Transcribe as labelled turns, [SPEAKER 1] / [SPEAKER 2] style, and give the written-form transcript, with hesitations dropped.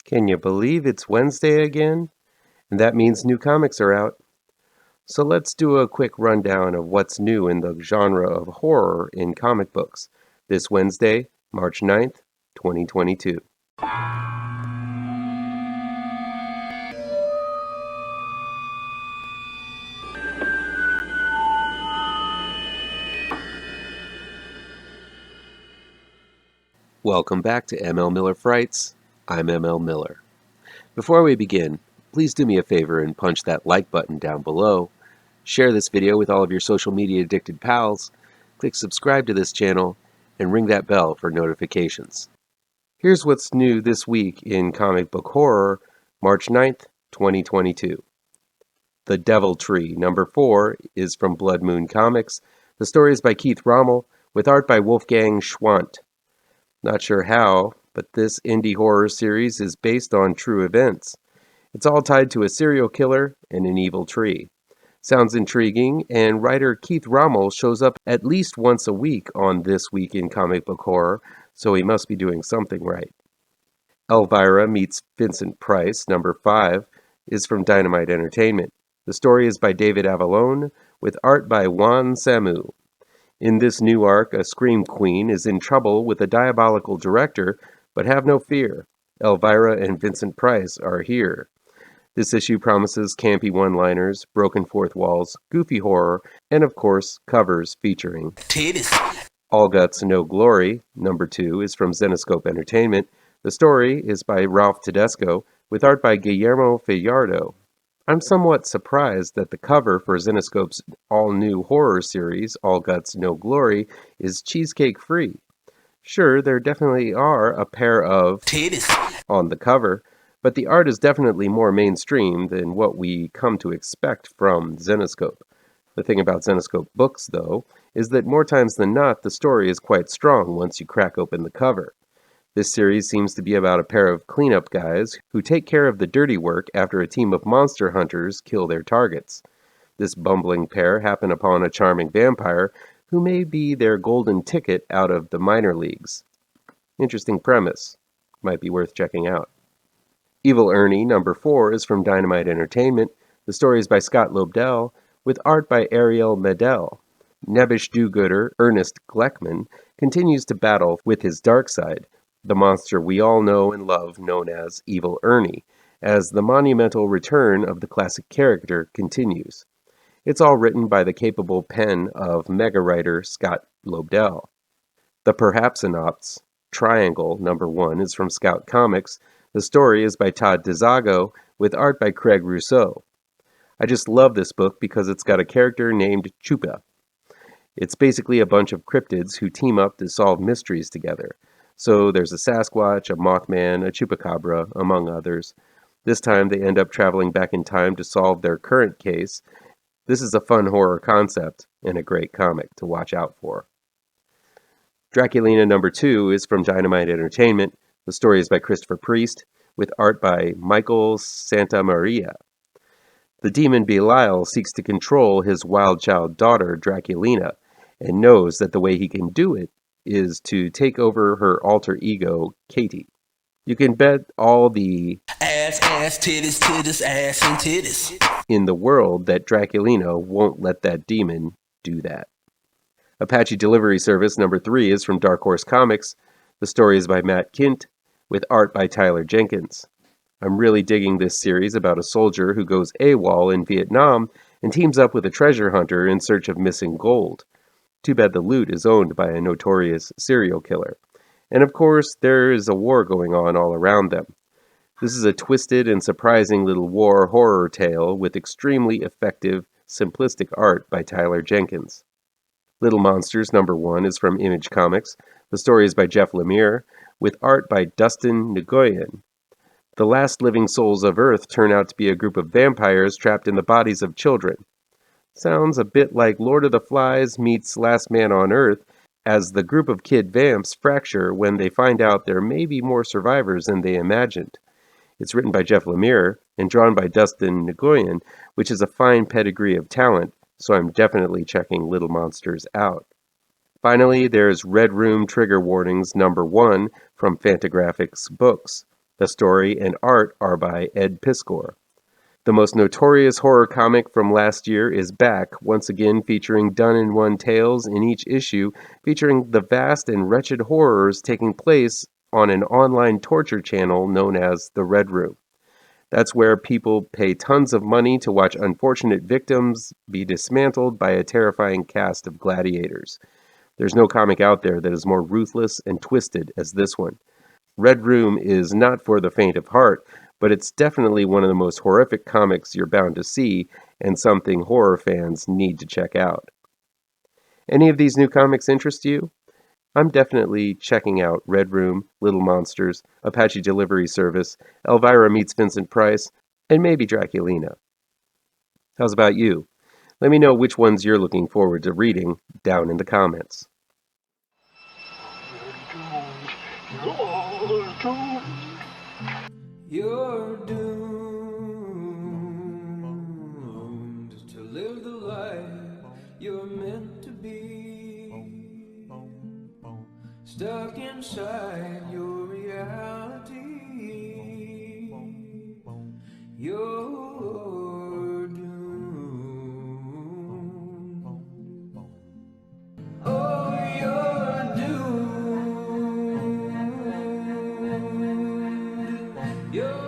[SPEAKER 1] Can you believe it's Wednesday again? And that means new comics are out. So let's do a quick rundown of what's new in the genre of horror in comic books this Wednesday, March 9th, 2022. Welcome back to ML Miller Frights. I'm ML Miller. Before we begin, please do me a favor and punch that like button down below. Share this video with all of your social media addicted pals. Click subscribe to this channel and ring that bell for notifications. Here's what's new this week in comic book horror, March 9th, 2022. The Devil Tree, number 4, is from Blood Moon Comics. The story is by Keith Rommell, with art by Wolfgang Schwandt. Not sure how, but this indie horror series is based on true events. It's all tied to a serial killer and an evil tree. Sounds intriguing, and writer Keith Rommell shows up at least once a week on This Week in Comic Book Horror, so he must be doing something right. Elvira meets Vincent Price, number 5, is from Dynamite Entertainment. The story is by David Avallone, with art by Juan Samu. In this new arc, a scream queen is in trouble with a diabolical director, but have no fear. Elvira and Vincent Price are here. This issue promises campy one-liners, broken fourth walls, goofy horror, and of course, covers featuring
[SPEAKER 2] Tedesco.
[SPEAKER 1] All Guts, No Glory, number 2, is from Zenescope Entertainment. The story is by Ralph Tedesco, with art by Guillermo Fajardo. I'm somewhat surprised that the cover for Zenescope's all-new horror series, All Guts, No Glory, is cheesecake-free. Sure, there definitely are a pair of
[SPEAKER 2] Tedesco
[SPEAKER 1] on the cover, but the art is definitely more mainstream than what we come to expect from Zenescope. The thing about Zenescope books, though, is that more times than not, the story is quite strong once you crack open the cover. This series seems to be about a pair of cleanup guys who take care of the dirty work after a team of monster hunters kill their targets. This bumbling pair happen upon a charming vampire who may be their golden ticket out of the minor leagues. Interesting premise. Might be worth checking out. Evil Ernie, number 4, is from Dynamite Entertainment. The story is by Scott Lobdell, with art by Ariel Medel. Nebbish do-gooder Ernest Gleckman continues to battle with his dark side, the monster we all know and love known as Evil Ernie, as the monumental return of the classic character continues. It's all written by the capable pen of mega writer Scott Lobdell. The PERHAPSANAUTS, Triangle, number 1, is from Scout Comics. The story is by Todd Dezago, with art by Craig Rousseau. I just love this book because it's got a character named Chupa. It's basically a bunch of cryptids who team up to solve mysteries together. So there's a Sasquatch, a Mothman, a Chupacabra, among others. This time they end up traveling back in time to solve their current case. This is a fun horror concept and a great comic to watch out for. DRACULINA number 2 is from Dynamite Entertainment. The story is by Christopher Priest, with art by Michael Santamaria. The demon Belial seeks to control his wild child daughter, Draculina, and knows that the way he can do it is to take over her alter ego, Katie. You can bet all the
[SPEAKER 2] ass, titties, ass and titties
[SPEAKER 1] in the world that Draculina won't let that demon do that. Apache Delivery Service number 3 is from Dark Horse Comics. The story is by Matt Kindt, with art by Tyler Jenkins. I'm really digging this series about a soldier who goes AWOL in Vietnam and teams up with a treasure hunter in search of missing gold. Too bad the loot is owned by a notorious serial killer. And of course, there is a war going on all around them. This is a twisted and surprising little war horror tale with extremely effective, simplistic art by Tyler Jenkins. Little Monsters number 1 is from Image Comics. The story is by Jeff Lemire, with art by Dustin Nguyen. The last living souls of Earth turn out to be a group of vampires trapped in the bodies of children. Sounds a bit like Lord of the Flies meets Last Man on Earth, as the group of kid vamps fracture when they find out there may be more survivors than they imagined. It's written by Jeff Lemire and drawn by Dustin Nguyen, which is a fine pedigree of talent, so I'm definitely checking Little Monsters out. Finally, there's Red Room Trigger Warnings number 1 from Fantagraphics Books. The story and art are by Ed Piskor. The most notorious horror comic from last year is back, once again featuring done-in-one tales in each issue, featuring the vast and wretched horrors taking place on an online torture channel known as the Red Room. That's where people pay tons of money to watch unfortunate victims be dismantled by a terrifying cast of gladiators. There's no comic out there that is more ruthless and twisted as this one. Red Room is not for the faint of heart, but it's definitely one of the most horrific comics you're bound to see, and something horror fans need to check out. Any of these new comics interest you? I'm definitely checking out Red Room, Little Monsters, Apache Delivery Service, Elvira Meets Vincent Price, and maybe Draculina. How's about you? Let me know which ones you're looking forward to reading down in the comments.
[SPEAKER 3] You're doomed to live the life you're meant to be, stuck inside your reality. You're doomed. Oh, you're doomed. You're